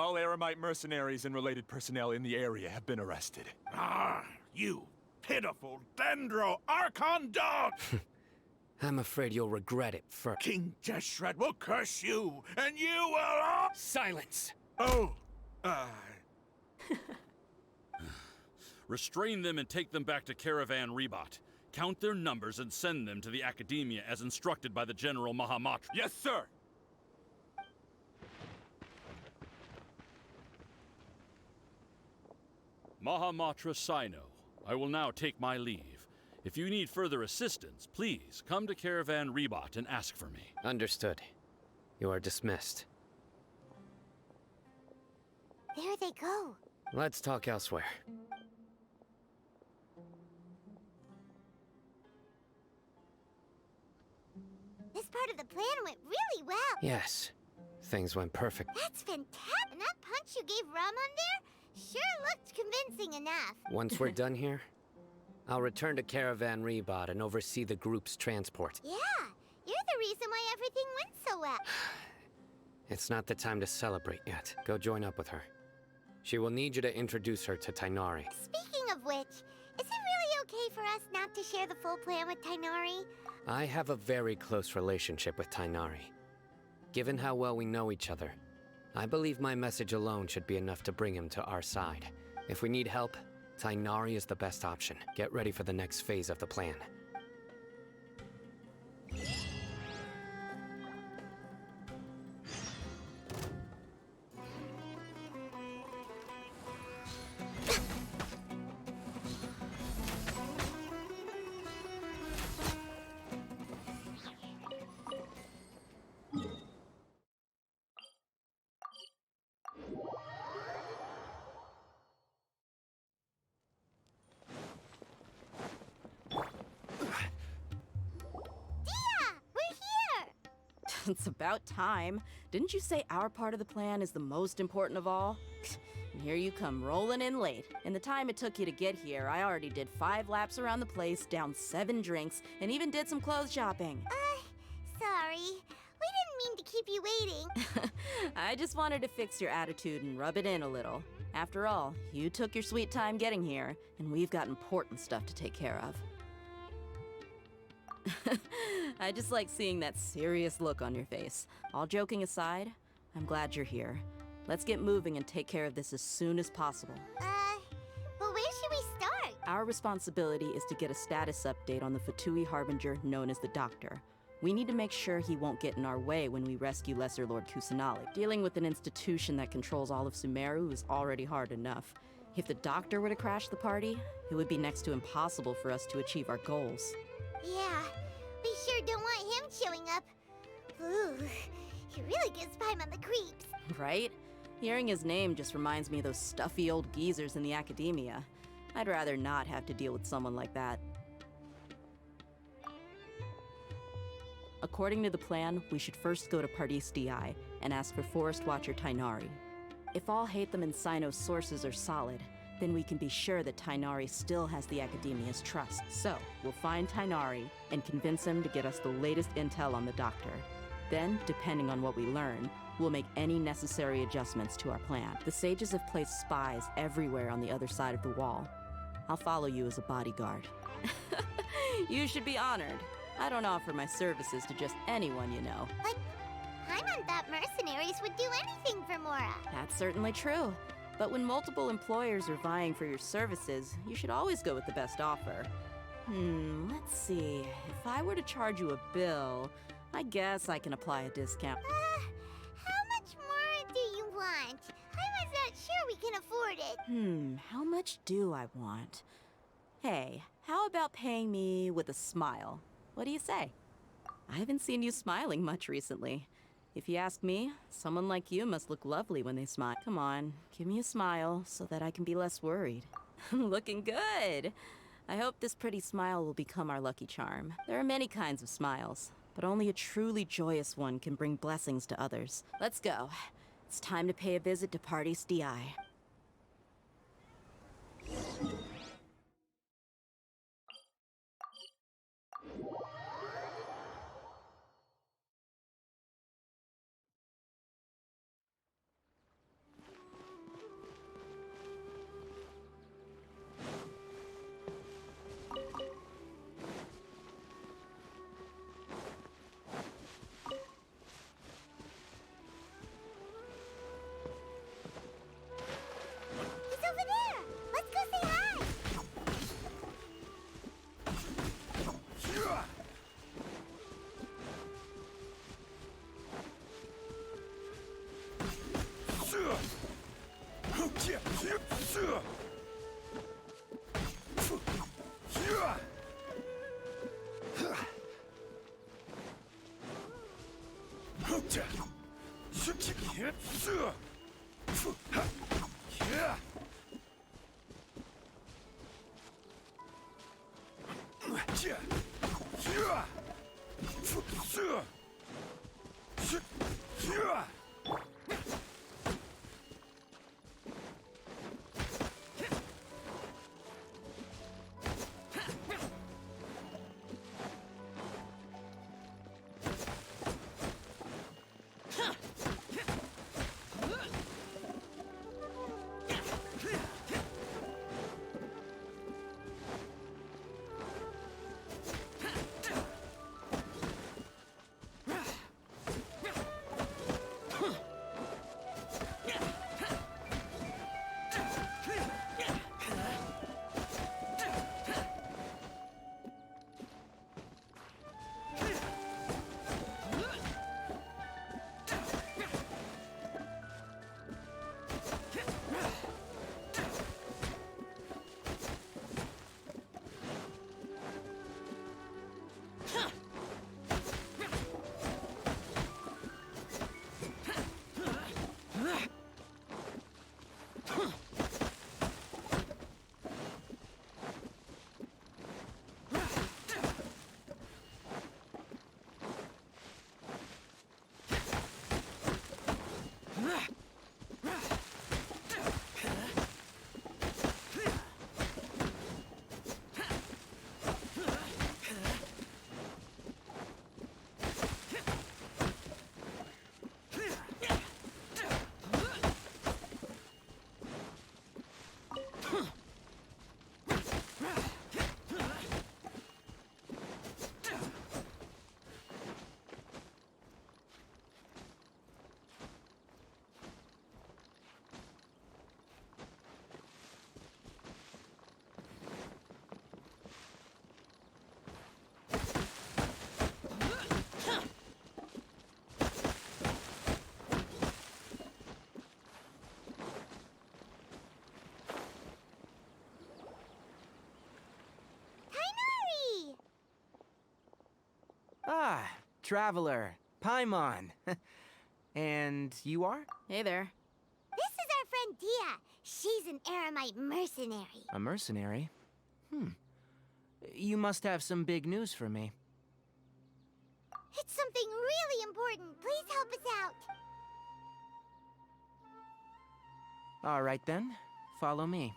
All Eremite mercenaries and related personnel in the area have been arrested. Ah, you pitiful Dendro Archon dog! I'm afraid you'll regret it first. King Jeshret will curse you, and you will all— Silence! Oh, Restrain them and take them back to Caravan Rebot. Count their numbers and send them to the Academia as instructed by the General Mahamatra. Yes, sir! Mahamatra Sino, I will now take my leave. If you need further assistance, please come to Caravan Rebot and ask for me. Understood. You are dismissed. There they go. Let's talk elsewhere. This part of the plan went really well. Yes. Things went perfect. That's fantastic. And that punch you gave Ram on there sure looked convincing enough. Once we're done here, I'll return to Caravan Rebot and oversee the group's transport. Yeah, you're the reason why everything went so well. It's not the time to celebrate yet. Go join up with her. She will need you to introduce her to Tighnari. Speaking of which, is it really okay for us not to share the full plan with Tighnari? I have a very close relationship with Tighnari. Given how well we know each other, I believe my message alone should be enough to bring him to our side. If we need help, Tighnari is the best option. Get ready for the next phase of the plan. It's about time. Didn't you say our part of the plan is the most important of all? And here you come rolling in late. In the time it took you to get here, I already did 5 laps around the place, downed 7 drinks, and even did some clothes shopping. Sorry. We didn't mean to keep you waiting. I just wanted to fix your attitude and rub it in a little. After all, you took your sweet time getting here, and we've got important stuff to take care of. I just like seeing that serious look on your face. All joking aside, I'm glad you're here. Let's get moving and take care of this as soon as possible. But where should we start? Our responsibility is to get a status update on the Fatui Harbinger known as the Doctor. We need to make sure he won't get in our way when we rescue Lesser Lord Kusanali. Dealing with an institution that controls all of Sumeru is already hard enough. If the Doctor were to crash the party, it would be next to impossible for us to achieve our goals. Yeah, we sure don't want him showing up. Ooh, he really gives Paimon the creeps. Right? Hearing his name just reminds me of those stuffy old geezers in the Academia. I'd rather not have to deal with someone like that. According to the plan, we should first go to Pardis Dhyai and ask for Forest Watcher Tighnari. If all Hatham and Sino's sources are solid, then we can be sure that Tighnari still has the Academia's trust. So, we'll find Tighnari and convince him to get us the latest intel on the Doctor. Then, depending on what we learn, we'll make any necessary adjustments to our plan. The sages have placed spies everywhere on the other side of the wall. I'll follow you as a bodyguard. You should be honored. I don't offer my services to just anyone you know. But Paimon thought mercenaries would do anything for Mora. That's certainly true. But when multiple employers are vying for your services, you should always go with the best offer. Let's see. If I were to charge you a bill, I guess I can apply a discount. How much more do you want? Paimon's not sure we can afford it. How much do I want? Hey, how about paying me with a smile? What do you say? I haven't seen you smiling much recently. If you ask me, someone like you must look lovely when they smile. Come on, give me a smile so that I can be less worried. Looking good! I hope this pretty smile will become our lucky charm. There are many kinds of smiles, but only a truly joyous one can bring blessings to others. Let's go. It's time to pay a visit to Pardis Dhyai. Ah, traveler, Paimon. And you are? Hey there. This is our friend Dia. She's an Aramite mercenary. A mercenary? You must have some big news for me. It's something really important. Please help us out. All right then, follow me.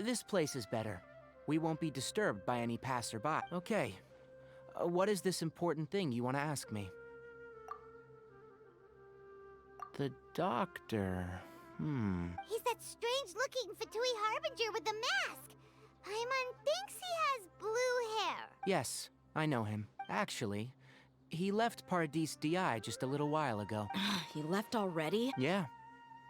This place is better. We won't be disturbed by any passerby. Okay. What is this important thing you want to ask me? The doctor. He's that strange-looking Fatui Harbinger with the mask. Paimon thinks he has blue hair. Yes, I know him. Actually, he left Pardis Dhyai just a little while ago. He left already? Yeah.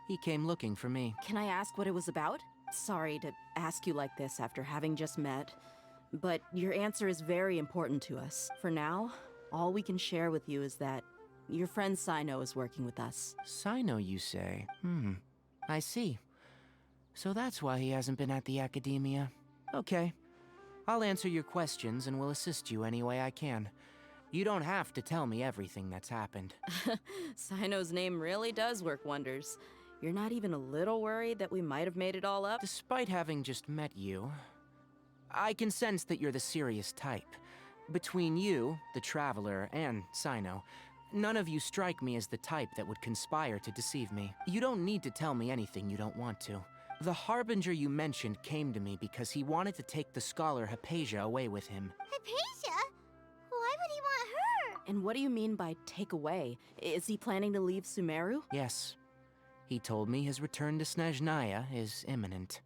He came looking for me. Can I ask what it was about? Sorry to ask you like this after having just met, but your answer is very important to us. For now, all we can share with you is that your friend Sino is working with us. Sino, you say? I see. So that's why he hasn't been at the academia. Okay. I'll answer your questions and will assist you any way I can. You don't have to tell me everything that's happened. Sino's name really does work wonders. You're not even a little worried that we might have made it all up? Despite having just met you, I can sense that you're the serious type. Between you, the Traveler, and Sino, none of you strike me as the type that would conspire to deceive me. You don't need to tell me anything you don't want to. The Harbinger you mentioned came to me because he wanted to take the scholar Hypatia away with him. Hypatia? Why would he want her? And what do you mean by take away? Is he planning to leave Sumeru? Yes. He told me his return to Snezhnaya is imminent.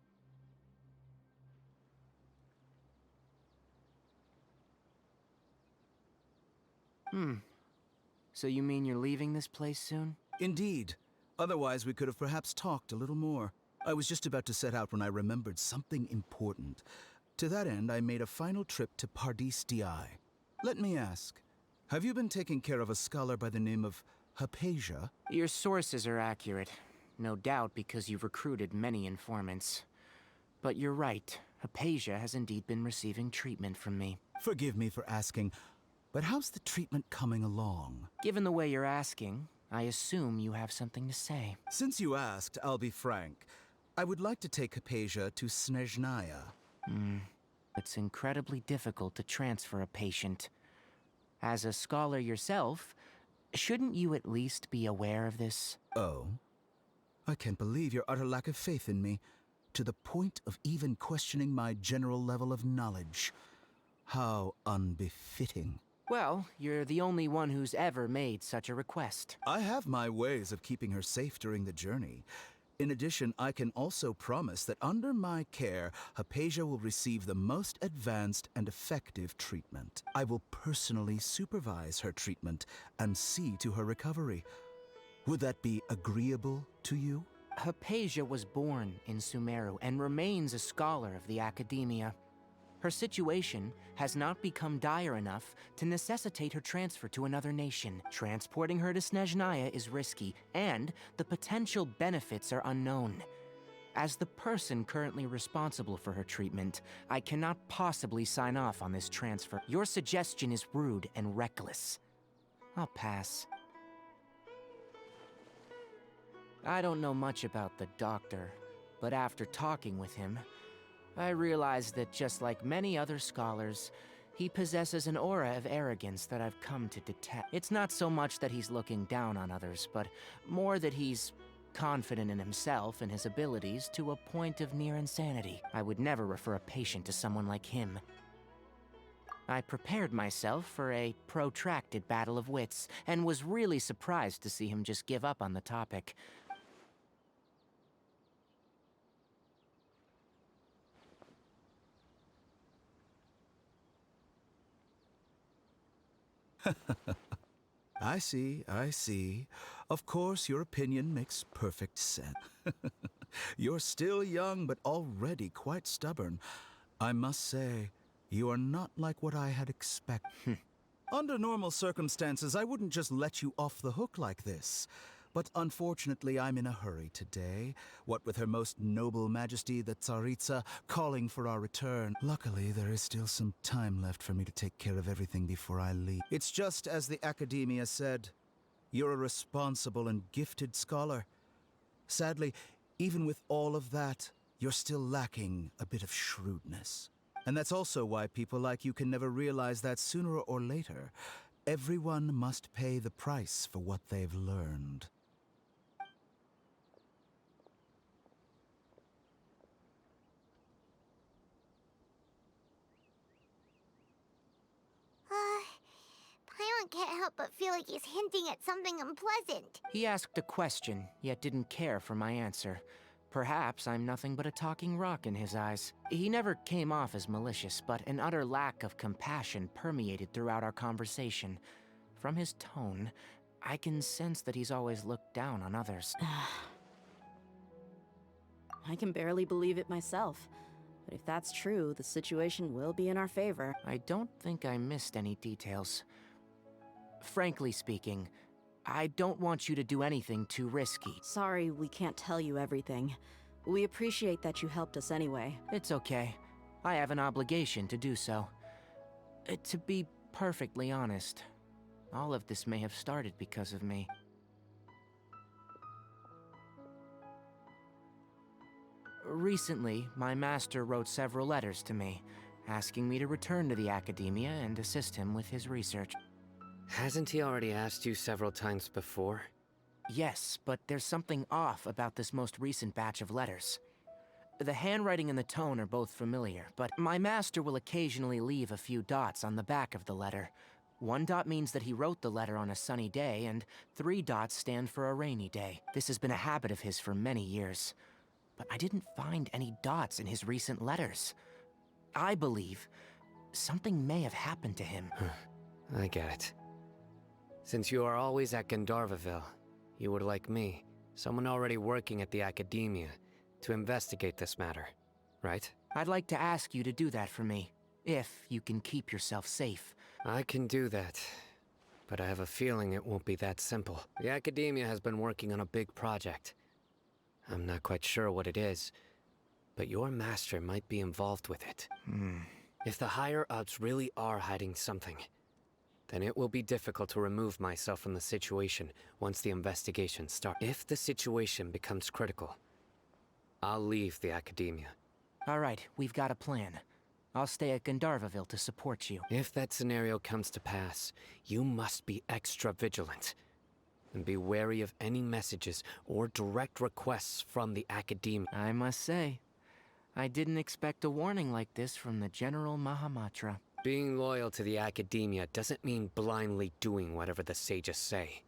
So you mean you're leaving this place soon? Indeed. Otherwise, we could have perhaps talked a little more. I was just about to set out when I remembered something important. To that end, I made a final trip to Pardis Dhyai. Let me ask, Have you been taking care of a scholar by the name of Hypatia? Your sources are accurate. No doubt because you've recruited many informants. But you're right. Hypatia has indeed been receiving treatment from me. Forgive me for asking, but how's the treatment coming along? Given the way you're asking, I assume you have something to say. Since you asked, I'll be frank. I would like to take Hypatia to Snezhnaya. It's incredibly difficult to transfer a patient. As a scholar yourself, shouldn't you at least be aware of this? Oh? I can't believe your utter lack of faith in me, to the point of even questioning my general level of knowledge. How unbefitting. Well, you're the only one who's ever made such a request. I have my ways of keeping her safe during the journey. In addition, I can also promise that under my care, Hypatia will receive the most advanced and effective treatment. I will personally supervise her treatment and see to her recovery. Would that be agreeable to you? Hypatia was born in Sumeru and remains a scholar of the academia. Her situation has not become dire enough to necessitate her transfer to another nation. Transporting her to Snezhnaya is risky, and the potential benefits are unknown. As the person currently responsible for her treatment, I cannot possibly sign off on this transfer. Your suggestion is rude and reckless. I'll pass. I don't know much about the doctor, but after talking with him, I realized that just like many other scholars, he possesses an aura of arrogance that I've come to detest. It's not so much that he's looking down on others, but more that he's confident in himself and his abilities to a point of near insanity. I would never refer a patient to someone like him. I prepared myself for a protracted battle of wits, and was really surprised to see him just give up on the topic. I see, I see. Of course, your opinion makes perfect sense. You're still young, but already quite stubborn. I must say, you are not like what I had expected. Under normal circumstances, I wouldn't just let you off the hook like this. But unfortunately, I'm in a hurry today, what with Her Most Noble Majesty the Tsaritsa calling for our return. Luckily, there is still some time left for me to take care of everything before I leave. It's just as the Academia said, you're a responsible and gifted scholar. Sadly, even with all of that, you're still lacking a bit of shrewdness. And that's also why people like you can never realize that sooner or later, everyone must pay the price for what they've learned. Paimon can't help but feel like he's hinting at something unpleasant. He asked a question, yet didn't care for my answer. Perhaps I'm nothing but a talking rock in his eyes. He never came off as malicious, but an utter lack of compassion permeated throughout our conversation. From his tone, I can sense that he's always looked down on others. I can barely believe it myself. But if that's true, the situation will be in our favor. I don't think I missed any details. Frankly speaking, I don't want you to do anything too risky. Sorry, we can't tell you everything. We appreciate that you helped us anyway. It's okay. I have an obligation to do so. To be perfectly honest, all of this may have started because of me. Recently, my master wrote several letters to me, asking me to return to the Academia and assist him with his research. Hasn't he already asked you several times before? Yes, but there's something off about this most recent batch of letters. The handwriting and the tone are both familiar, but my master will occasionally leave a few dots on the back of the letter. 1 dot means that he wrote the letter on a sunny day, and 3 dots stand for a rainy day. This has been a habit of his for many years. But I didn't find any dots in his recent letters. I believe something may have happened to him. I get it. Since you are always at Gandharvaville, you would like me, someone already working at the Academia, to investigate this matter, right? I'd like to ask you to do that for me, if you can keep yourself safe. I can do that, but I have a feeling it won't be that simple. The Academia has been working on a big project. I'm not quite sure what it is, but your master might be involved with it. If the higher-ups really are hiding something, then it will be difficult to remove myself from the situation once the investigation starts. If the situation becomes critical, I'll leave the Academia. All right, we've got a plan. I'll stay at Gandharvaville to support you. If that scenario comes to pass, you must be extra vigilant. And be wary of any messages or direct requests from the Academia. I must say, I didn't expect a warning like this from the General Mahamatra. Being loyal to the Academia doesn't mean blindly doing whatever the sages say.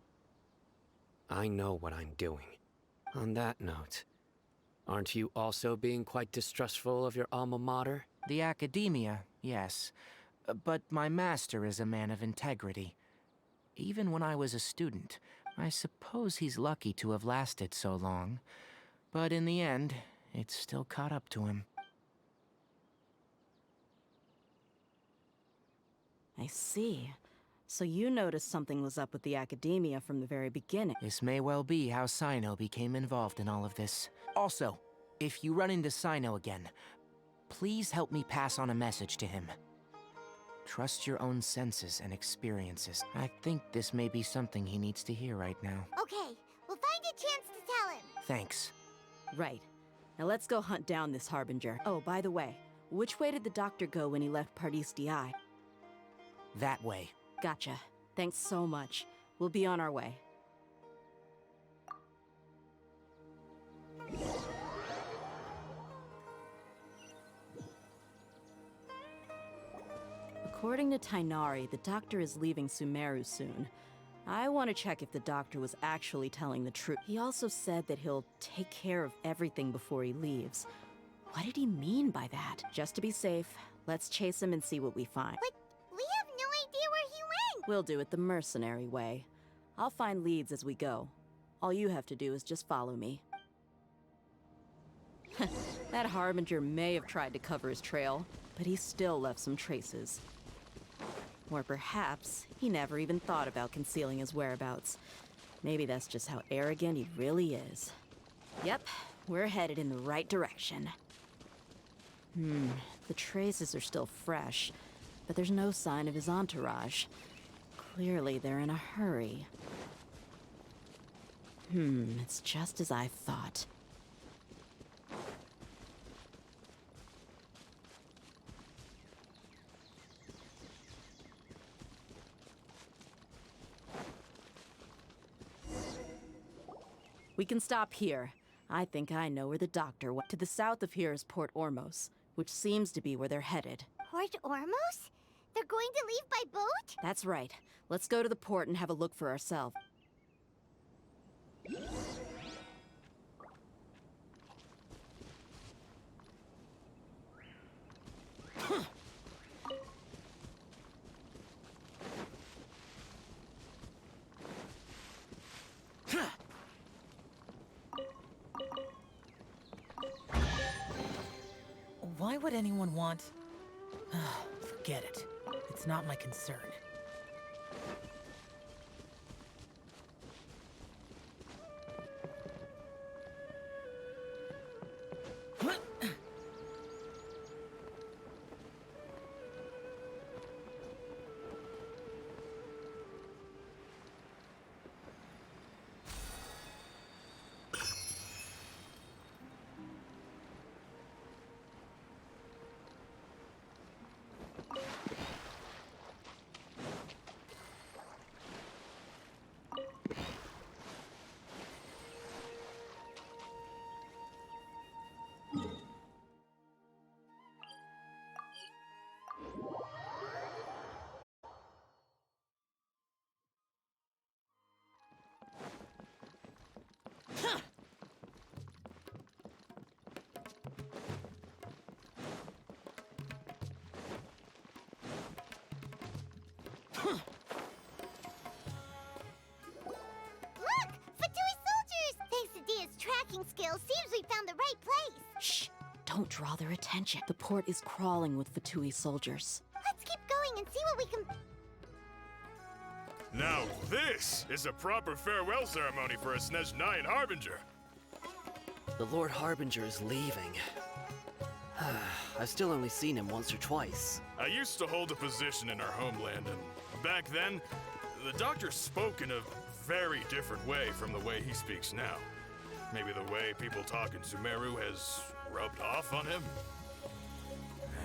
I know what I'm doing. On that note, aren't you also being quite distrustful of your alma mater? The Academia, yes. But my master is a man of integrity. Even when I was a student, I suppose he's lucky to have lasted so long. But in the end, it's still caught up to him. I see. So you noticed something was up with the Academia from the very beginning. This may well be how Sino became involved in all of this. Also, if you run into Sino again, please help me pass on a message to him. Trust your own senses and experiences. I think this may be something he needs to hear right now. Okay, we'll find a chance to tell him. Thanks. Right. Now let's go hunt down this Harbinger. Oh, by the way, which way did the doctor go when he left Pardis Dhyai? That way. Gotcha. Thanks so much. We'll be on our way. According to Tighnari, the doctor is leaving Sumeru soon. I want to check if the doctor was actually telling the truth. He also said that he'll take care of everything before he leaves. What did he mean by that? Just to be safe, let's chase him and see what we find. But we have no idea where he went! We'll do it the mercenary way. I'll find leads as we go. All you have to do is just follow me. That Harbinger may have tried to cover his trail, but he still left some traces. Or perhaps he never even thought about concealing his whereabouts. Maybe that's just how arrogant he really is. Yep, we're headed in the right direction. The traces are still fresh, but there's no sign of his entourage. Clearly they're in a hurry. It's just as I thought. We can stop here. I think I know where the doctor went. To the south of here is Port Ormos, which seems to be where they're headed. Port Ormos? They're going to leave by boat? That's right. Let's go to the port and have a look for ourselves. Why would anyone want... Forget it. It's not my concern. Look! Fatui soldiers! Thanks to Dia's tracking skills, seems we found the right place. Shh! Don't draw their attention. The port is crawling with Fatui soldiers. Let's keep going and see what we can... Now this is a proper farewell ceremony for a Tighnari Harbinger. The Lord Harbinger is leaving. I've still only seen him once or twice. I used to hold a position in our homeland, and back then, the doctor spoke in a very different way from the way he speaks now. Maybe the way people talk in Sumeru has rubbed off on him?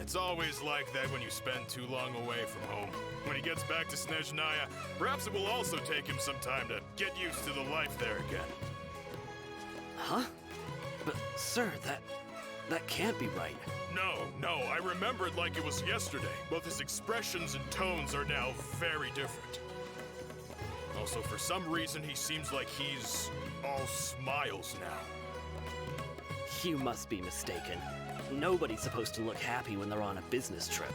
It's always like that when you spend too long away from home. When he gets back to Snezhnaya, perhaps it will also take him some time to get used to the life there again. Huh? But, sir, that can't be right. No, I remember it like it was yesterday. Both his expressions and tones are now very different. Also, for some reason, he seems like he's all smiles now. You must be mistaken. Nobody's supposed to look happy when they're on a business trip.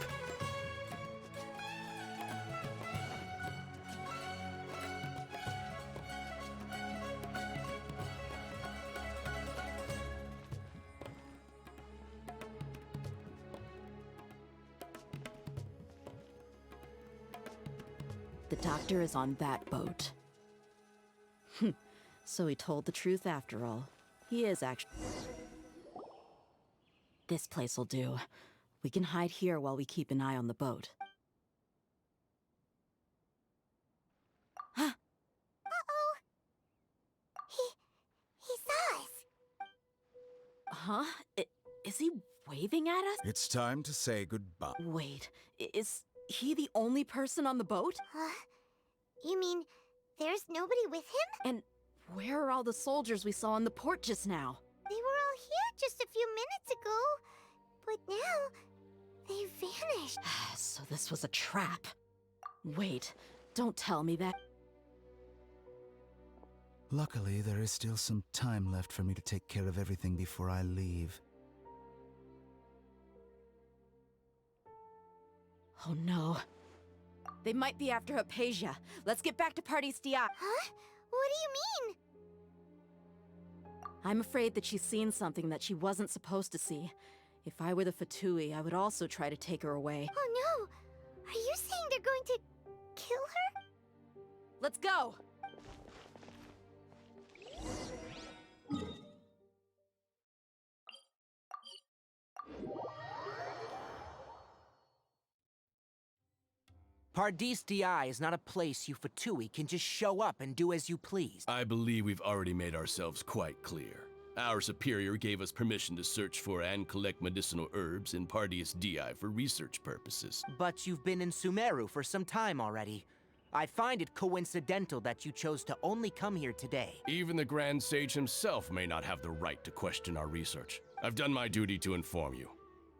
The doctor is on that boat. So he told the truth after all. He is actually... This place will do. We can hide here while we keep an eye on the boat. Uh-oh. He saw us. Huh? Is he waving at us? It's time to say goodbye. Wait, is he the only person on the boat? You mean there's nobody with him? And where are all the soldiers we saw on the port just now? They were all here just a few minutes ago, but now they vanished. So this was a trap. Wait, don't tell me that. Luckily, there is still some time left for me to take care of everything before I leave. Oh no. They might be after Hypatia. Let's get back to Pardis Dhyai. Huh? What do you mean? I'm afraid that she's seen something that she wasn't supposed to see. If I were the Fatui, I would also try to take her away. Oh no! Are you saying they're going to kill her? Let's go! Pardis Dhyai is not a place you Fatui can just show up and do as you please. I believe we've already made ourselves quite clear. Our superior gave us permission to search for and collect medicinal herbs in Pardis Dhyai for research purposes. But you've been in Sumeru for some time already. I find it coincidental that you chose to only come here today. Even the Grand Sage himself may not have the right to question our research. I've done my duty to inform you.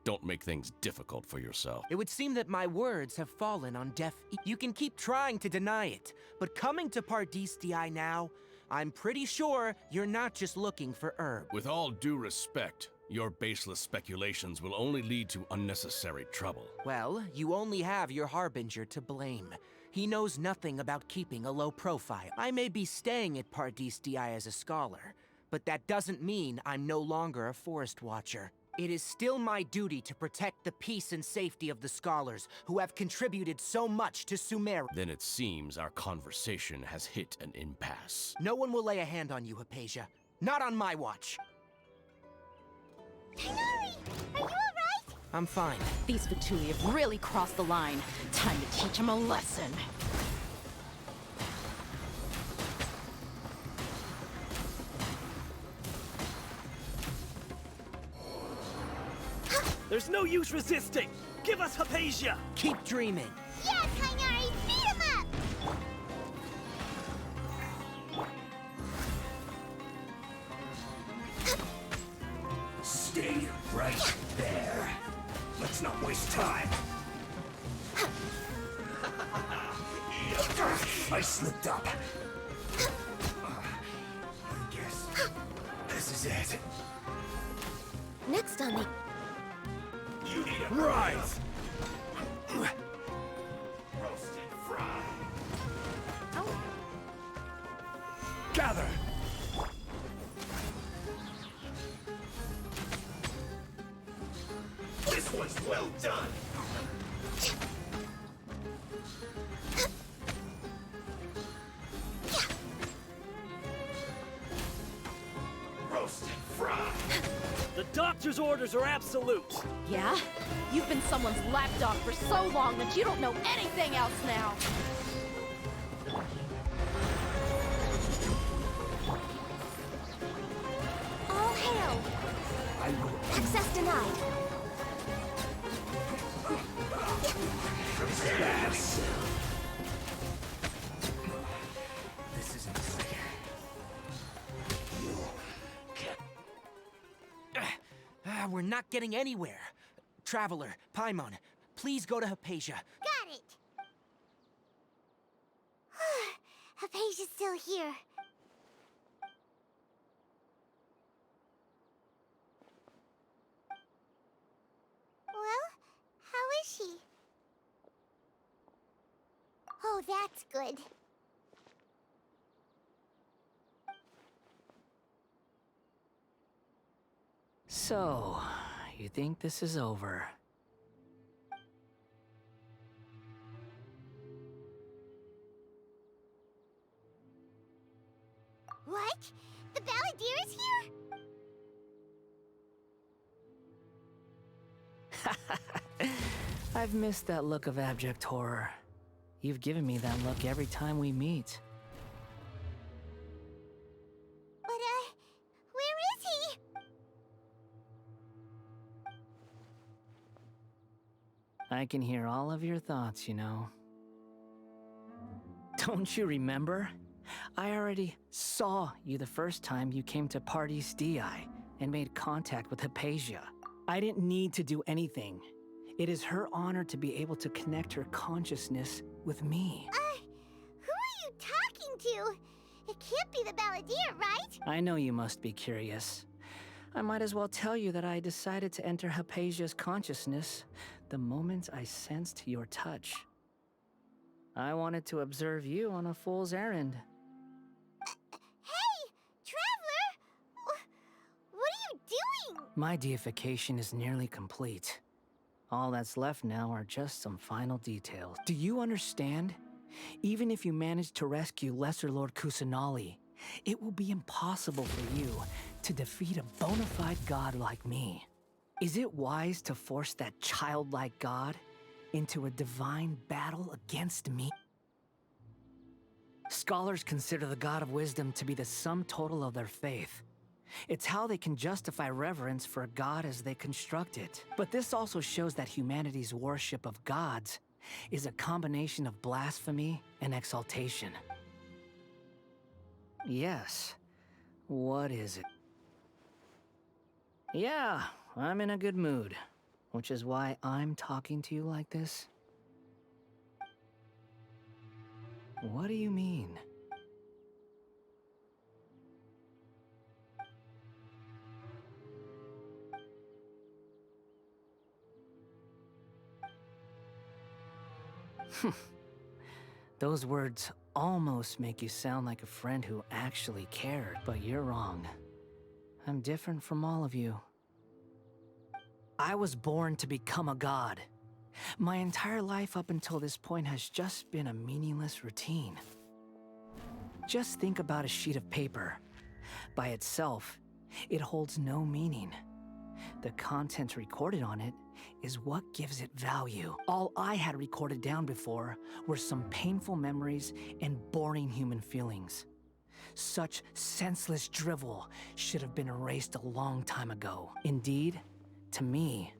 Don't make things difficult for yourself. It would seem that my words have fallen on deaf ears. You can keep trying to deny it, but coming to Pardis Dhyai now, I'm pretty sure you're not just looking for herb. With all due respect, your baseless speculations will only lead to unnecessary trouble. Well, you only have your Harbinger to blame. He knows nothing about keeping a low profile. I may be staying at Pardis Dhyai as a scholar, but that doesn't mean I'm no longer a forest watcher. It is still my duty to protect the peace and safety of the scholars who have contributed so much to Sumeru. Then it seems our conversation has hit an impasse. No one will lay a hand on you, Hypatia. Not on my watch. Tighnari! Are you alright? I'm fine. These Fatui have really crossed the line. Time to teach them a lesson. There's no use resisting! Give us Hypatia! Keep dreaming. Yes, Tighnari! Beat him up! Stay right there. Let's not waste time. I slipped up. I guess this is it. Next on the... You need a rise. Roasted fry. Oh. Gather. This one's well done. master's orders are absolute. Yeah? You've been someone's lapdog for so long that you don't know anything else now! All hail! Access denied. This isn't good. We're not getting anywhere. Traveler, Paimon, please go to Hypatia. Got it! Hypatia's still here. Well, how is she? Oh, that's good. So, you think this is over? What? The Balladeer is here? I've missed that look of abject horror. You've given me that look every time we meet. But, where is he? I can hear all of your thoughts, you know. Don't you remember? I already saw you the first time you came to Pardis Dhyai and made contact with Hypatia. I didn't need to do anything. It is her honor to be able to connect her consciousness with me. Who are you talking to? It can't be the Balladeer, right? I know you must be curious. I might as well tell you that I decided to enter Hypatia's consciousness the moment I sensed your touch. I wanted to observe you on a fool's errand. Hey, Traveler! What are you doing? My deification is nearly complete. All that's left now are just some final details. Do you understand? Even if you manage to rescue Lesser Lord Kusanali, it will be impossible for you to defeat a bona fide god like me. Is it wise to force that childlike god into a divine battle against me? Scholars consider the god of wisdom to be the sum total of their faith. It's how they can justify reverence for a god as they construct it. But this also shows that humanity's worship of gods is a combination of blasphemy and exaltation. Yes. What is it? Yeah, I'm in a good mood, which is why I'm talking to you like this. What do you mean? Those words almost make you sound like a friend who actually cared, but you're wrong. I'm different from all of you. I was born to become a god. My entire life up until this point has just been a meaningless routine. Just think about a sheet of paper. By itself, it holds no meaning. The content recorded on it is what gives it value. All I had recorded down before were some painful memories and boring human feelings. Such senseless drivel should have been erased a long time ago. Indeed, to me,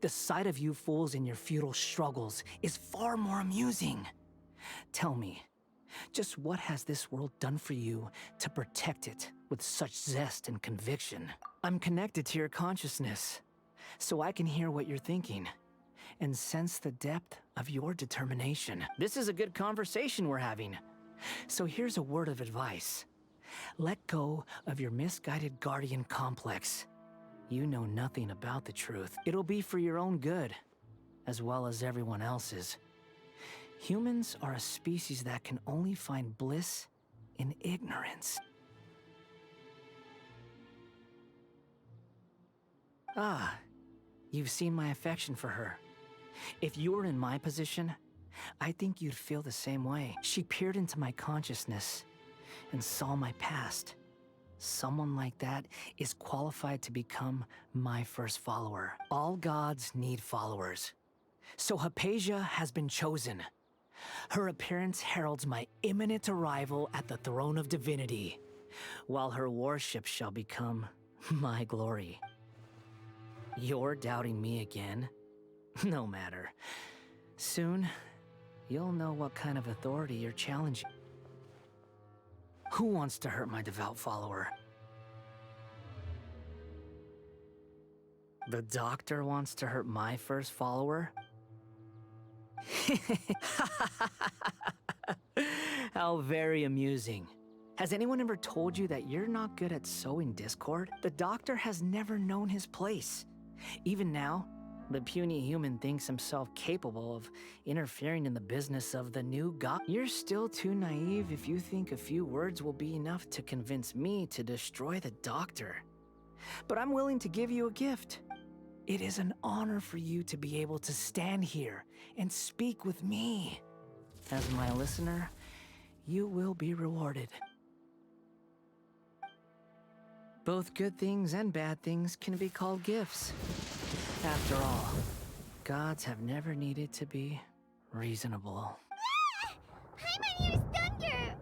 the sight of you fools in your futile struggles is far more amusing. Tell me, just what has this world done for you to protect it with such zest and conviction? I'm connected to your consciousness, so I can hear what you're thinking and sense the depth of your determination. This is a good conversation we're having. So here's a word of advice. Let go of your misguided guardian complex. You know nothing about the truth. It'll be for your own good, as well as everyone else's. Humans are a species that can only find bliss in ignorance. Ah, you've seen my affection for her. If you were in my position, I think you'd feel the same way. She peered into my consciousness and saw my past. Someone like that is qualified to become my first follower. All gods need followers. So Hypatia has been chosen. Her appearance heralds my imminent arrival at the throne of divinity, while her worship shall become my glory. You're doubting me again? No matter. Soon, you'll know what kind of authority you're challenging. Who wants to hurt my devout follower? The doctor wants to hurt my first follower? How very amusing. Has anyone ever told you that you're not good at sowing discord? The doctor has never known his place. Even now, the puny human thinks himself capable of interfering in the business of the new god. You're still too naive if you think a few words will be enough to convince me to destroy the doctor. But I'm willing to give you a gift. It is an honor for you to be able to stand here and speak with me. As my listener, you will be rewarded. Both good things and bad things can be called gifts. After all, gods have never needed to be reasonable. Ah! Paimon used thunder!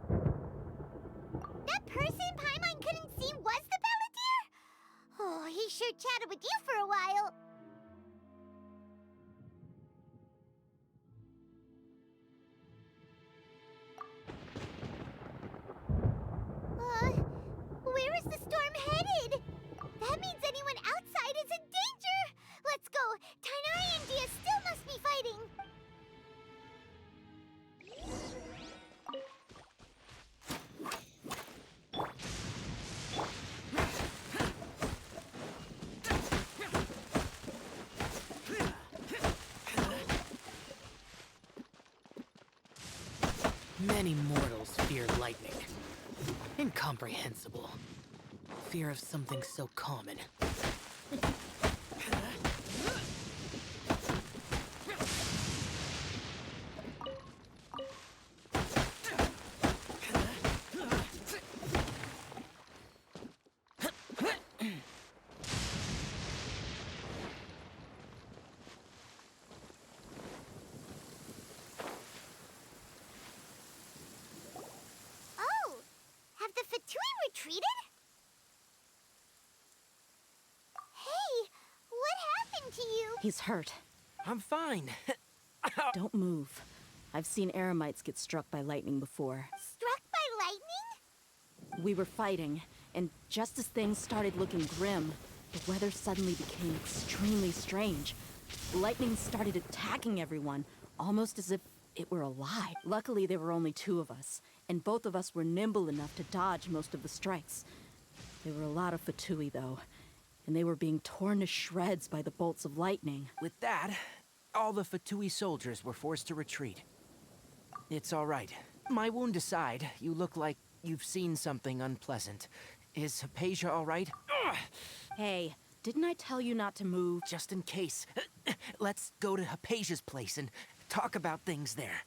That person Paimon couldn't see was the Balladeer? Oh, he sure chatted with you for a while. Where is the storm headed? That means anyone outside is in danger! Let's go! Tighnari and Dia still must be fighting! Many mortals fear lightning. Incomprehensible. Fear of something so common. Oh! Have the Fatui retreated? Hey! What happened to you? He's hurt. I'm fine. Don't move. I've seen Eremites get struck by lightning before. Struck by lightning? We were fighting, and just as things started looking grim, the weather suddenly became extremely strange. Lightning started attacking everyone, almost as if it were alive. Luckily, there were only two of us, and both of us were nimble enough to dodge most of the strikes. There were a lot of Fatui, though, and they were being torn to shreds by the bolts of lightning. With that, all the Fatui soldiers were forced to retreat. It's all right. My wound aside, you look like you've seen something unpleasant. Is Hypatia all right? Hey, didn't I tell you not to move? Just in case. Let's go to Hypatia's place and talk about things there.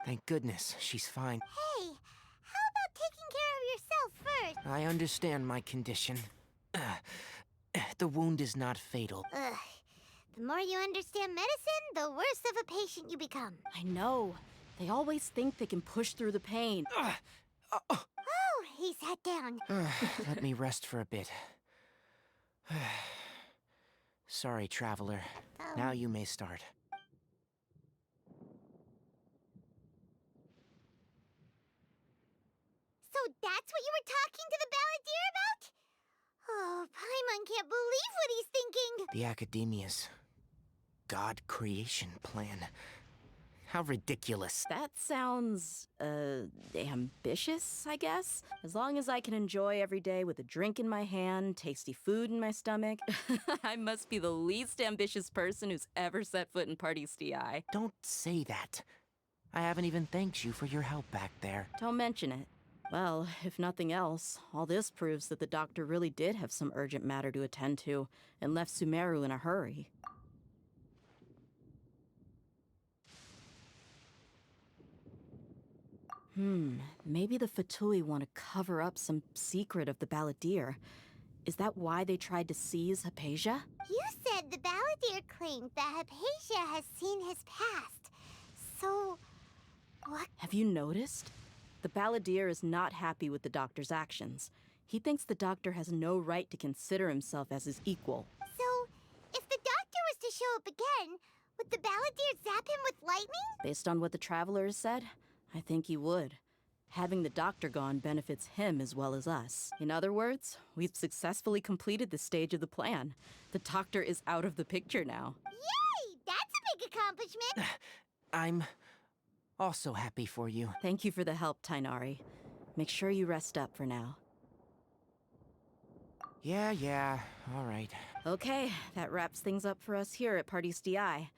Thank goodness, she's fine. Hey, how about taking care of yourself first? I understand my condition. The wound is not fatal. Ugh. The more you understand medicine, the worse of a patient you become. I know. They always think they can push through the pain. Oh, he sat down. Let me rest for a bit. Sorry, traveler. Now you may start. So that's what you were talking to the Balladeer about? Oh, Paimon can't believe what he's thinking. The Academia's God creation plan. How ridiculous. That sounds, ambitious, I guess? As long as I can enjoy every day with a drink in my hand, tasty food in my stomach, I must be the least ambitious person who's ever set foot in Pardis Dhyai. Don't say that. I haven't even thanked you for your help back there. Don't mention it. Well, if nothing else, all this proves that the doctor really did have some urgent matter to attend to and left Sumeru in a hurry. Maybe the Fatui want to cover up some secret of the Balladeer. Is that why they tried to seize Hypatia? You said the Balladeer claimed that Hypatia has seen his past. So, what? Have you noticed? The Balladeer is not happy with the doctor's actions. He thinks the doctor has no right to consider himself as his equal. So, if the doctor was to show up again, would the Balladeer zap him with lightning? Based on what the Traveler has said, I think he would. Having the doctor gone benefits him as well as us. In other words, we've successfully completed this stage of the plan. The doctor is out of the picture now. Yay! That's a big accomplishment! I'm also happy for you. Thank you for the help, Tighnari. Make sure you rest up for now. Yeah, all right. Okay, that wraps things up for us here at Pardis Dhyai.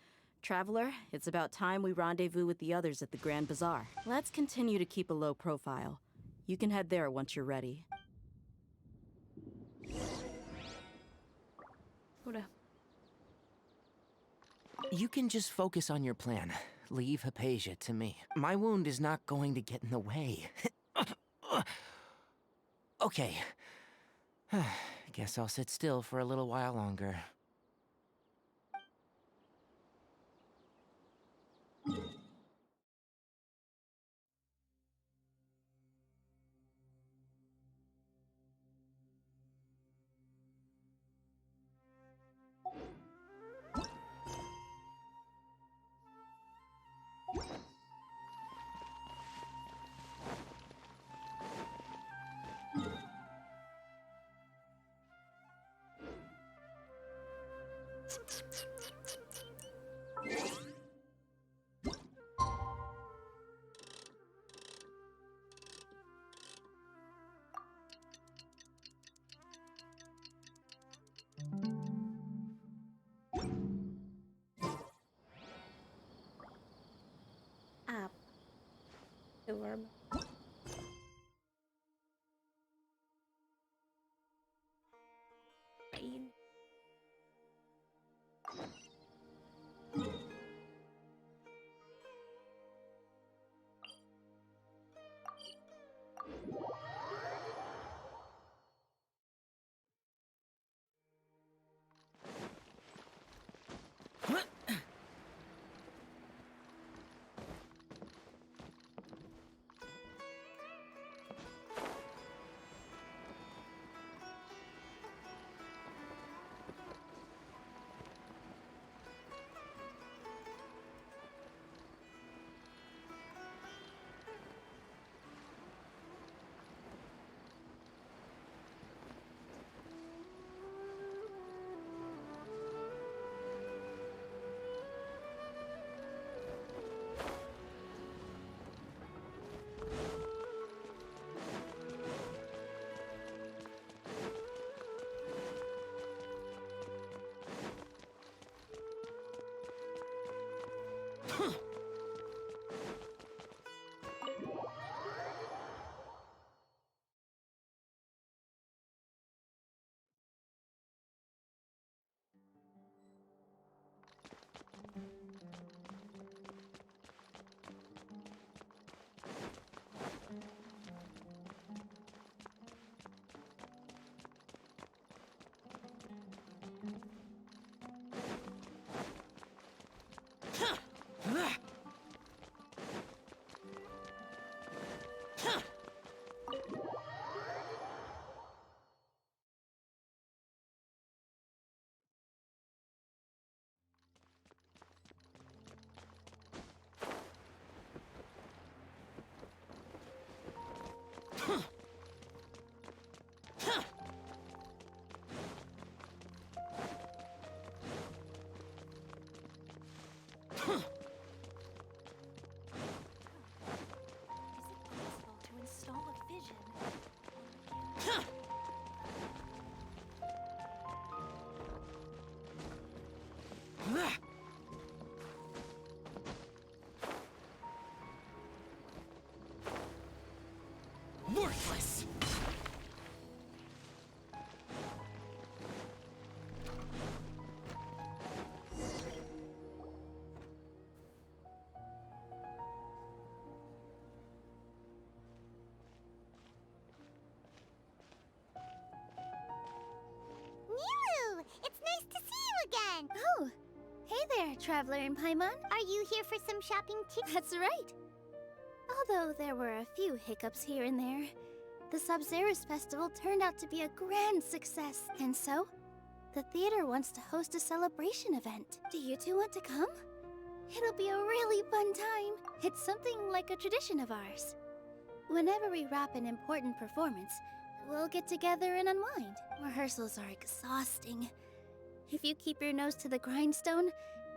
Traveler, it's about time we rendezvous with the others at the Grand Bazaar. Let's continue to keep a low profile. You can head there once you're ready. You can just focus on your plan. Leave Hypatia to me. My wound is not going to get in the way. Okay. Guess I'll sit still for a little while longer. Up. The verb. Rain. Traveler and Paimon. Are you here for some shopping too? That's right. Although there were a few hiccups here and there, the Sabzerus festival turned out to be a grand success. And so, the theater wants to host a celebration event. Do you two want to come? It'll be a really fun time. It's something like a tradition of ours. Whenever we wrap an important performance, we'll get together and unwind. Rehearsals are exhausting. If you keep your nose to the grindstone,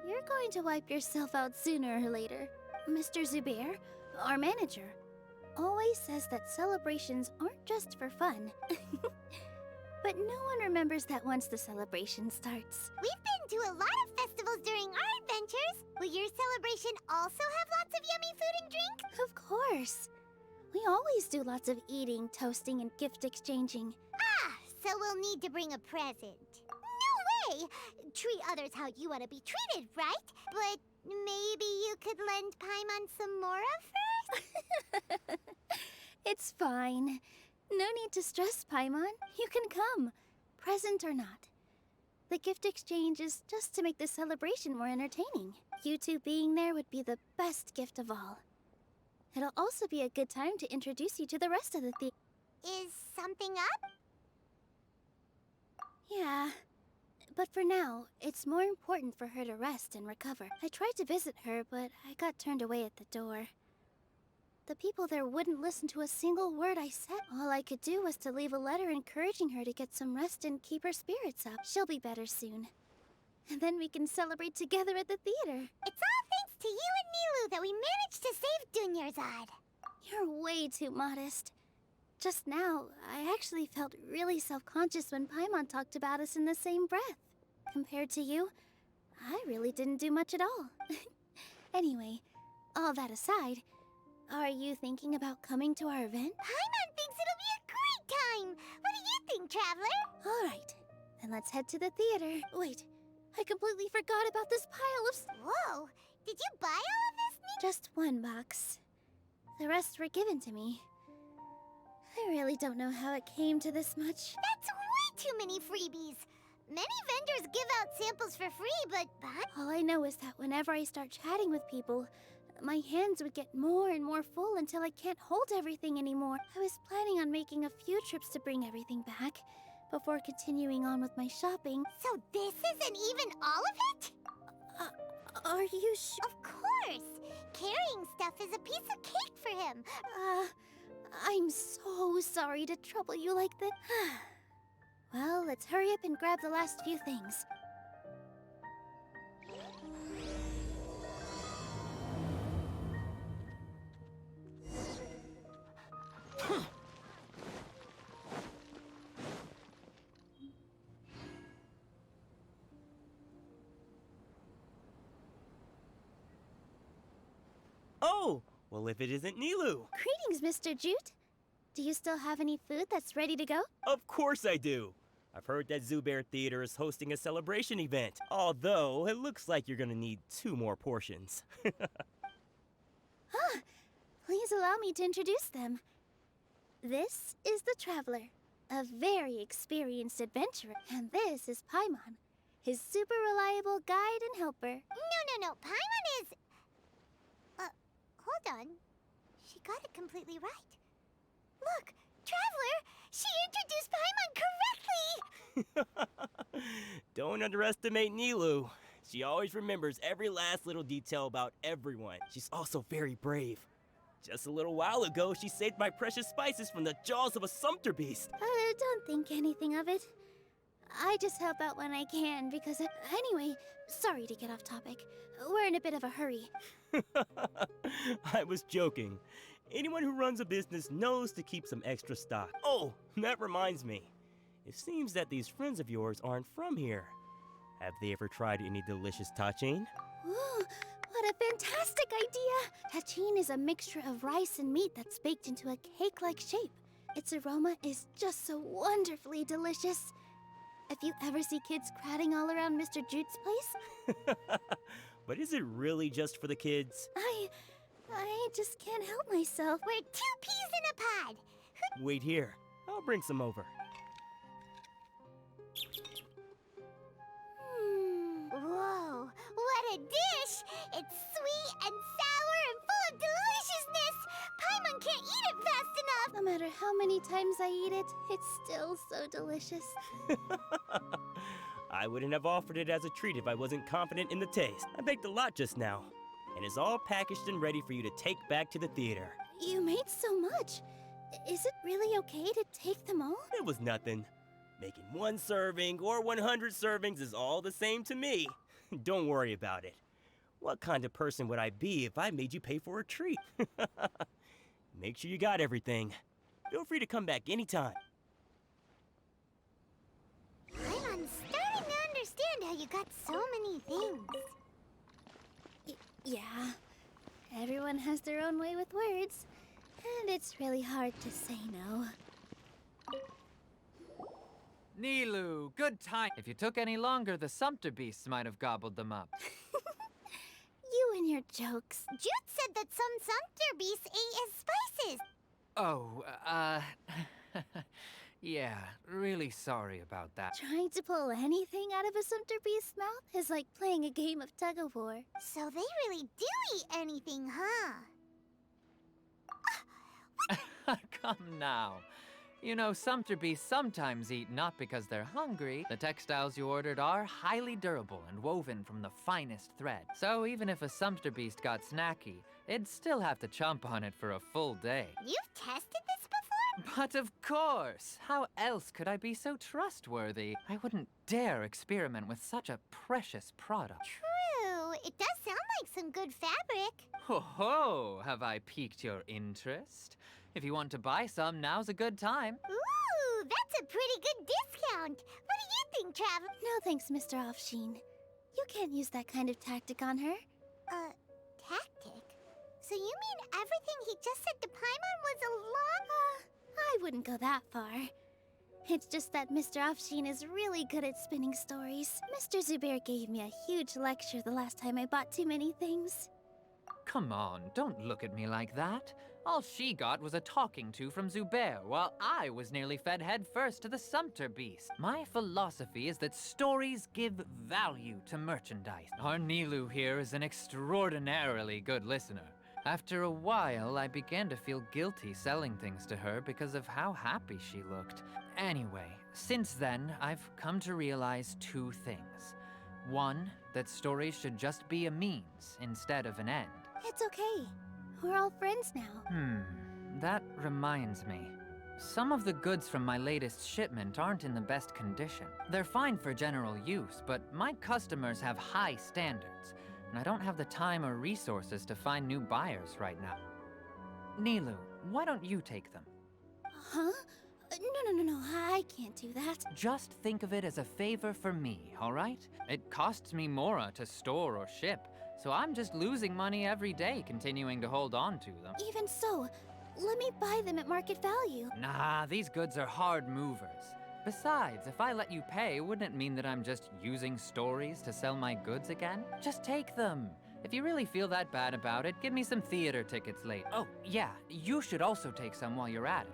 you're going to wipe yourself out sooner or later. Mr. Zubair, our manager, always says that celebrations aren't just for fun. But no one remembers that once the celebration starts. We've been to a lot of festivals during our adventures. Will your celebration also have lots of yummy food and drink? Of course. We always do lots of eating, toasting, and gift exchanging. Ah, so we'll need to bring a present. No way! Treat others how you want to be treated, right? But maybe you could lend Paimon some more of hers? It's fine. No need to stress, Paimon. You can come, present or not. The gift exchange is just to make the celebration more entertaining. You two being there would be the best gift of all. It'll also be a good time to introduce you to the rest of the theater. Is something up? Yeah. But for now, it's more important for her to rest and recover. I tried to visit her, but I got turned away at the door. The people there wouldn't listen to a single word I said. All I could do was to leave a letter encouraging her to get some rest and keep her spirits up. She'll be better soon. And then we can celebrate together at the theater. It's all thanks to you and Nilu that we managed to save Dunyarzad. You're way too modest. Just now, I actually felt really self-conscious when Paimon talked about us in the same breath. Compared to you, I really didn't do much at all. Anyway, all that aside, are you thinking about coming to our event? Paimon thinks it'll be a great time! What do you think, Traveler? Alright, then let's head to the theater. Wait, I completely forgot about this pile of... Whoa! Did you buy all of this? Just one box. The rest were given to me. I really don't know how it came to this much. That's way too many freebies! Many vendors give out samples for free, but... All I know is that whenever I start chatting with people, my hands would get more and more full until I can't hold everything anymore. I was planning on making a few trips to bring everything back, before continuing on with my shopping. So this isn't even all of it? Are you sure? Of course! Carrying stuff is a piece of cake for him. I'm so sorry to trouble you like that. Well, let's hurry up and grab the last few things. Oh, well if it isn't Nilu. Greetings, Mr. Jute. Do you still have any food that's ready to go? Of course I do. I've heard that Zubair Theater is hosting a celebration event, although it looks like you're gonna need 2 more portions. Please allow me to introduce them. This is the Traveler, a very experienced adventurer. And this is Paimon, his super reliable guide and helper. No. Paimon is... hold on. She got it completely right. Look, Traveler! She introduced Paimon correctly! Don't underestimate Nilu. She always remembers every last little detail about everyone. She's also very brave. Just a little while ago, she saved my precious spices from the jaws of a sumpter beast. Don't think anything of it. I just help out when I can because... Anyway, sorry to get off topic. We're in a bit of a hurry. I was joking. Anyone who runs a business knows to keep some extra stock. Oh, that reminds me. It seems that these friends of yours aren't from here. Have they ever tried any delicious tachin? Ooh, what a fantastic idea! Tachin is a mixture of rice and meat that's baked into a cake-like shape. Its aroma is just so wonderfully delicious. If you ever see kids crowding all around Mr. Jute's place... But is it really just for the kids? I just can't help myself. We're 2 peas in a pod! Wait here. I'll bring some over. Whoa, what a dish! It's sweet and sour and full of deliciousness! Paimon can't eat it fast enough! No matter how many times I eat it, it's still so delicious. I wouldn't have offered it as a treat if I wasn't confident in the taste. I baked a lot just now, and it's all packaged and ready for you to take back to the theater. You made so much. Is it really okay to take them all? It was nothing. Making 1 serving or 100 servings is all the same to me. Don't worry about it. What kind of person would I be if I made you pay for a treat? Make sure you got everything. Feel free to come back anytime. I'm starting to understand how you got so many things. Yeah. Everyone has their own way with words. And it's really hard to say no. Nilu, good time. If you took any longer, the Sumpter beasts might have gobbled them up. You and your jokes. Jude said that some Sumpter beasts ate his spices. Oh, yeah, really sorry about that. Trying to pull anything out of a Sumpter beast's mouth is like playing a game of tug-of-war. So they really do eat anything, huh? Come now. You know, Sumpter beasts sometimes eat not because they're hungry. The textiles you ordered are highly durable and woven from the finest thread. So even if a Sumpter beast got snacky, it'd still have to chomp on it for a full day. You've tested this before? But of course! How else could I be so trustworthy? I wouldn't dare experiment with such a precious product. True. It does sound like some good fabric. Ho ho! Have I piqued your interest? If you want to buy some, now's a good time. Ooh, that's a pretty good discount. What do you think, Trav? No thanks, Mr. Offsheen. You can't use that kind of tactic on her. Tactic? So you mean everything he just said to Paimon was a lie? I wouldn't go that far. It's just that Mr. Offsheen is really good at spinning stories. Mr. Zubair gave me a huge lecture the last time I bought too many things. Come on, don't look at me like that. All she got was a talking to from Zubair, while I was nearly fed headfirst to the Sumpter beast. My philosophy is that stories give value to merchandise. Our Nilu here is an extraordinarily good listener. After a while, I began to feel guilty selling things to her because of how happy she looked. Anyway, since then, I've come to realize 2 things. 1, that stories should just be a means instead of an end. It's okay. We're all friends now. That reminds me. Some of the goods from my latest shipment aren't in the best condition. They're fine for general use, but my customers have high standards, and I don't have the time or resources to find new buyers right now. Nilu, why don't you take them? Huh? No, I can't do that. Just think of it as a favor for me, all right? It costs me Mora to store or ship, so I'm just losing money every day continuing to hold on to them. Even so, let me buy them at market value. Nah, these goods are hard movers. Besides, if I let you pay, wouldn't it mean that I'm just using stories to sell my goods again? Just take them. If you really feel that bad about it, give me some theater tickets later. Oh, yeah, you should also take some while you're at it.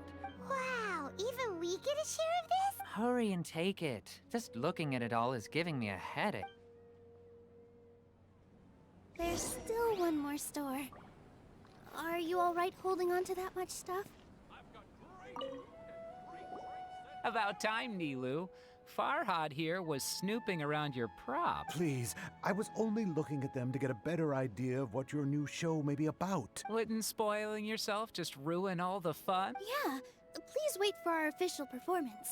Wow, even we get a share of this? Hurry and take it. Just looking at it all is giving me a headache. There's still one more store. Are you all right holding on to that much stuff? About time, Nilu. Farhad here was snooping around your props. Please, I was only looking at them to get a better idea of what your new show may be about. Wouldn't spoiling yourself just ruin all the fun? Yeah, please wait for our official performance.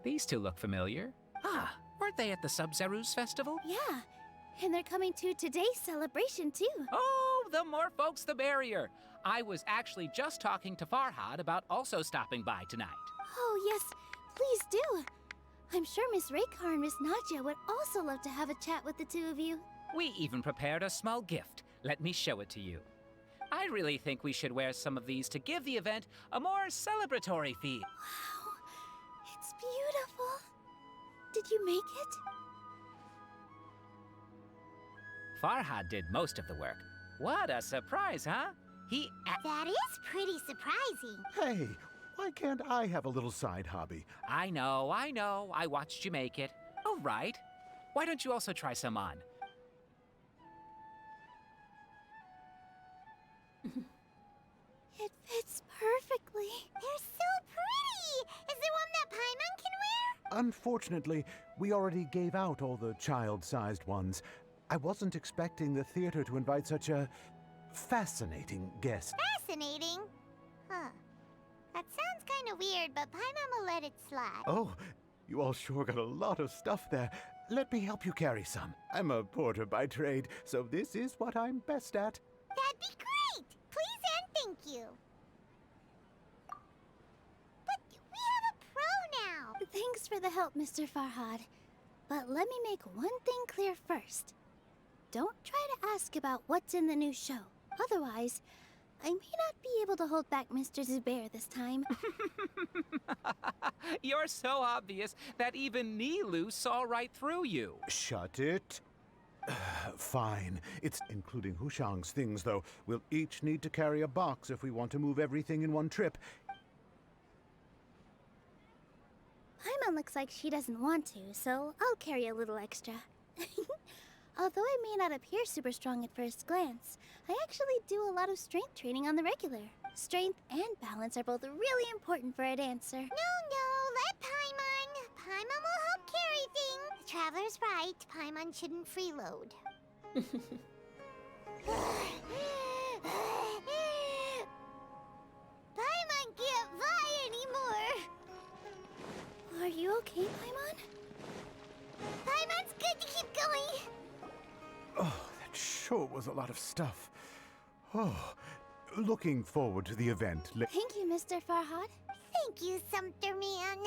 These 2 look familiar. Ah, weren't they at the Sub-Zerus festival? Yeah, and they're coming to today's celebration too. Oh, the more folks the merrier. I was actually just talking to Farhad about also stopping by tonight. Oh yes, please do. I'm sure Miss Raykar and Miss Nadja would also love to have a chat with the 2 of you. We even prepared a small gift. Let me show it to you. I really think we should wear some of these to give the event a more celebratory feel. Wow, it's beautiful. Did you make it? Farhad did most of the work. What a surprise, huh? That is pretty surprising. Hey, why can't I have a little side hobby? I know. I watched you make it. All right. Why don't you also try some on? It fits perfectly. They're so pretty! Is there one that Paimon can wear? Unfortunately, we already gave out all the child-sized ones. I wasn't expecting the theater to invite such a fascinating guest. Fascinating? Huh. That sounds kind of weird, but Paimon will let it slide. Oh, you all sure got a lot of stuff there. Let me help you carry some. I'm a porter by trade, so this is what I'm best at. That'd be great! Please and thank you. But we have a pro now! Thanks for the help, Mr. Farhad. But let me make one thing clear first. Don't try to ask about what's in the new show. Otherwise, I may not be able to hold back Mr. Zubair this time. You're so obvious that even Nilu saw right through you. Shut it. Fine. It's including Hushang's things, though. We'll each need to carry a box if we want to move everything in one trip. Paimon looks like she doesn't want to, so I'll carry a little extra. Although I may not appear super strong at first glance, I actually do a lot of strength training on the regular. Strength and balance are both really important for a dancer. No, let Paimon. Paimon will help carry things. The Traveler's right. Paimon shouldn't freeload. Paimon can't fly anymore. Are you okay, Paimon? Paimon's good to keep going. Oh, that sure was a lot of stuff. Oh, looking forward to the event. Thank you, Mr. Farhad. Thank you, Sumpter Man.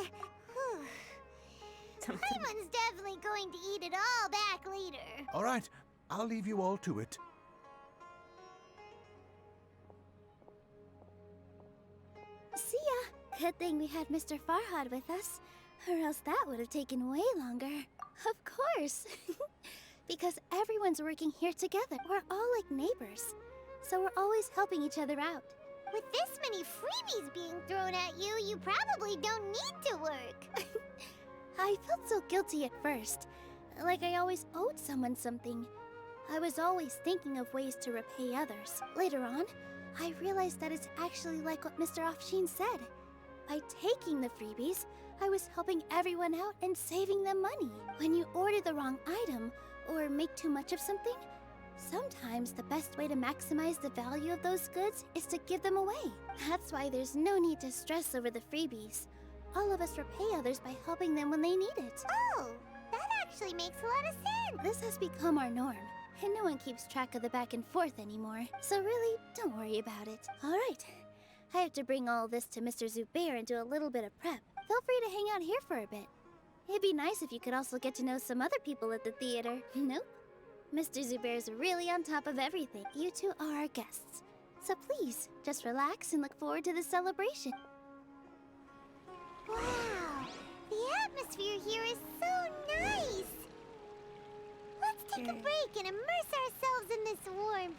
Paimon's definitely going to eat it all back later. All right, I'll leave you all to it. See ya. Good thing we had Mr. Farhad with us, or else that would have taken way longer. Of course. Because everyone's working here together. We're all like neighbors. So we're always helping each other out. With this many freebies being thrown at you, you probably don't need to work. I felt so guilty at first. Like I always owed someone something. I was always thinking of ways to repay others. Later on, I realized that it's actually like what Mr. Afshin said. By taking the freebies, I was helping everyone out and saving them money. When you order the wrong item, or make too much of something, sometimes the best way to maximize the value of those goods is to give them away. That's why there's no need to stress over the freebies. All of us repay others by helping them when they need it. Oh, that actually makes a lot of sense. This has become our norm, and no one keeps track of the back and forth anymore. So really, don't worry about it. All right, I have to bring all this to Mr. Zubair and do a little bit of prep. Feel free to hang out here for a bit. It'd be nice if you could also get to know some other people at the theater. Nope. Mr. Zubair's really on top of everything. You two are our guests. So please, just relax and look forward to the celebration. Wow, the atmosphere here is so nice. Let's take a break and immerse ourselves in this warmth.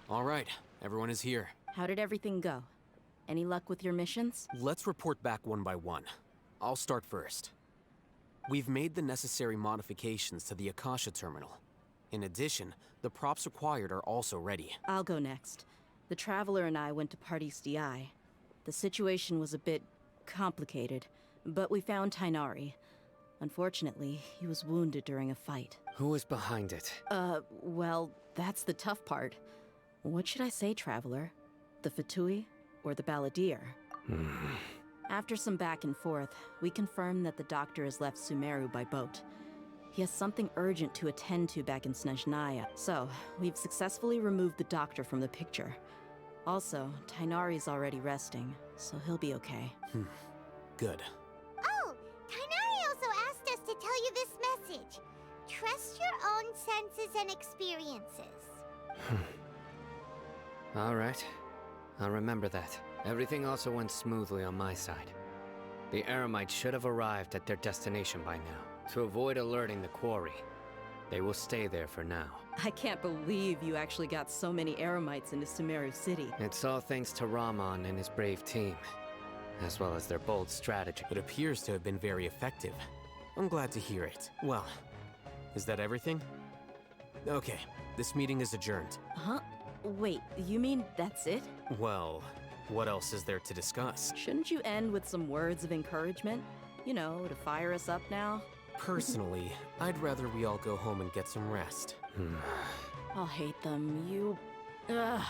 All right, everyone is here. How did everything go? Any luck with your missions? Let's report back one by one. I'll start first. We've made the necessary modifications to the Akasha terminal. In addition, the props required are also ready. I'll go next. The Traveler and I went to Pardis Dhyai. The situation was a bit complicated, but we found Tighnari. Unfortunately, he was wounded during a fight. Who was behind it? Well, that's the tough part. What should I say, Traveler? The Fatui or the Balladeer? After some back and forth, we confirmed that the doctor has left Sumeru by boat. He has something urgent to attend to back in Snezhnaya, so we've successfully removed the doctor from the picture. Also, Tighnari's already resting, so he'll be okay. Good. Oh, Tighnari also asked us to tell you this message. Trust your own senses and experiences. All right. I'll remember that. Everything also went smoothly on my side. The Eremites should have arrived at their destination by now. To avoid alerting the quarry, they will stay there for now. I can't believe you actually got so many Eremites into Sumeru City. It's all thanks to Rahman and his brave team, as well as their bold strategy. It appears to have been very effective. I'm glad to hear it. Well, is that everything? Okay, this meeting is adjourned. Huh? Wait, you mean that's it? Well, what else is there to discuss? Shouldn't you end with some words of encouragement? You know, to fire us up now? Personally, I'd rather we all go home and get some rest. I'll hate them. Ugh.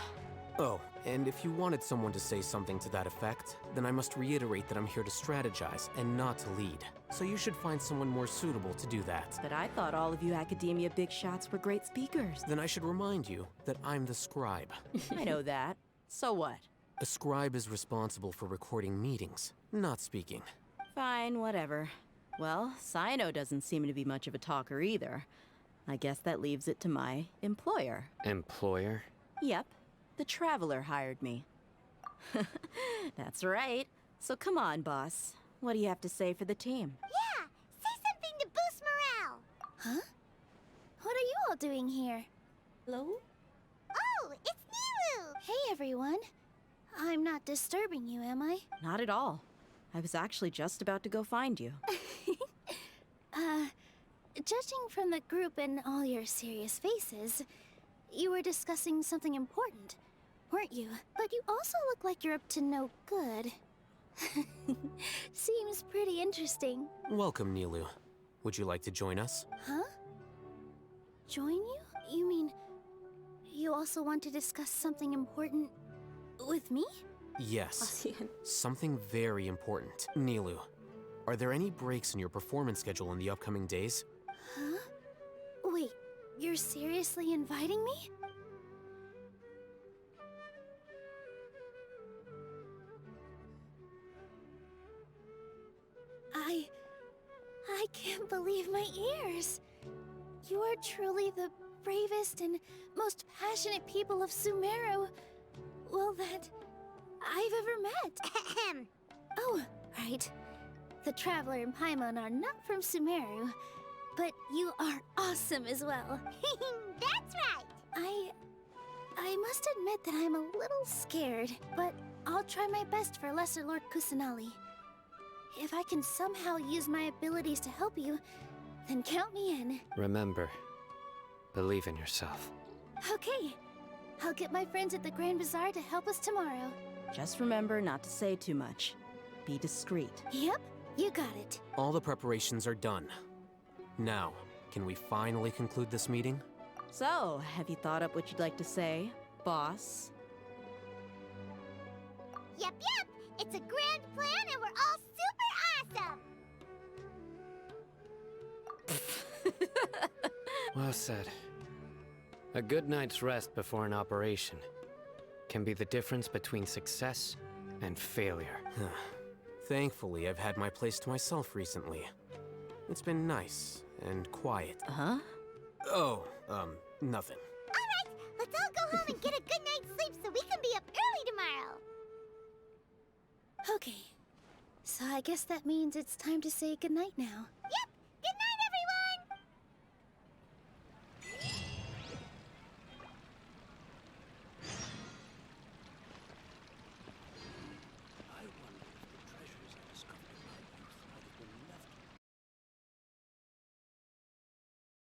Oh, and if you wanted someone to say something to that effect, then I must reiterate that I'm here to strategize and not to lead. So you should find someone more suitable to do that. But I thought all of you academia big shots were great speakers. Then I should remind you that I'm the scribe. I know that. So what? A scribe is responsible for recording meetings, not speaking. Fine, whatever. Well, Sino doesn't seem to be much of a talker either. I guess that leaves it to my employer. Employer? Yep. The Traveler hired me. That's right. So come on, boss. What do you have to say for the team? Yeah! Say something to boost morale! Huh? What are you all doing here? Hello? Oh, it's Nilu! Hey, everyone. I'm not disturbing you, am I? Not at all. I was actually just about to go find you. Judging from the group and all your serious faces, you were discussing something important, weren't you? But you also look like you're up to no good. Seems pretty interesting. Welcome, Nilu. Would you like to join us? Huh? Join you? You mean you also want to discuss something important with me? Yes. Something very important. Nilu, are there any breaks in your performance schedule in the upcoming days? Huh? Wait, you're seriously inviting me? I can't believe my ears. You are truly the bravest and most passionate people of Sumeru, well, that I've ever met. Oh, right. The Traveler and Paimon are not from Sumeru, but you are awesome as well. That's right! I must admit that I'm a little scared, but I'll try my best for Lesser Lord Kusanali. If I can somehow use my abilities to help you, then count me in. Remember, believe in yourself. Okay. I'll get my friends at the Grand Bazaar to help us tomorrow. Just remember not to say too much. Be discreet. Yep, you got it. All the preparations are done. Now, can we finally conclude this meeting? So, have you thought up what you'd like to say, boss? Yep. It's a grand plan and we're all super awesome! Well said. A good night's rest before an operation can be the difference between success and failure. Thankfully, I've had my place to myself recently. It's been nice and quiet. Huh? Oh, nothing. Alright, let's all go home and get a good night's sleep so we can be up early tomorrow! Okay. So I guess that means it's time to say goodnight now. Yep!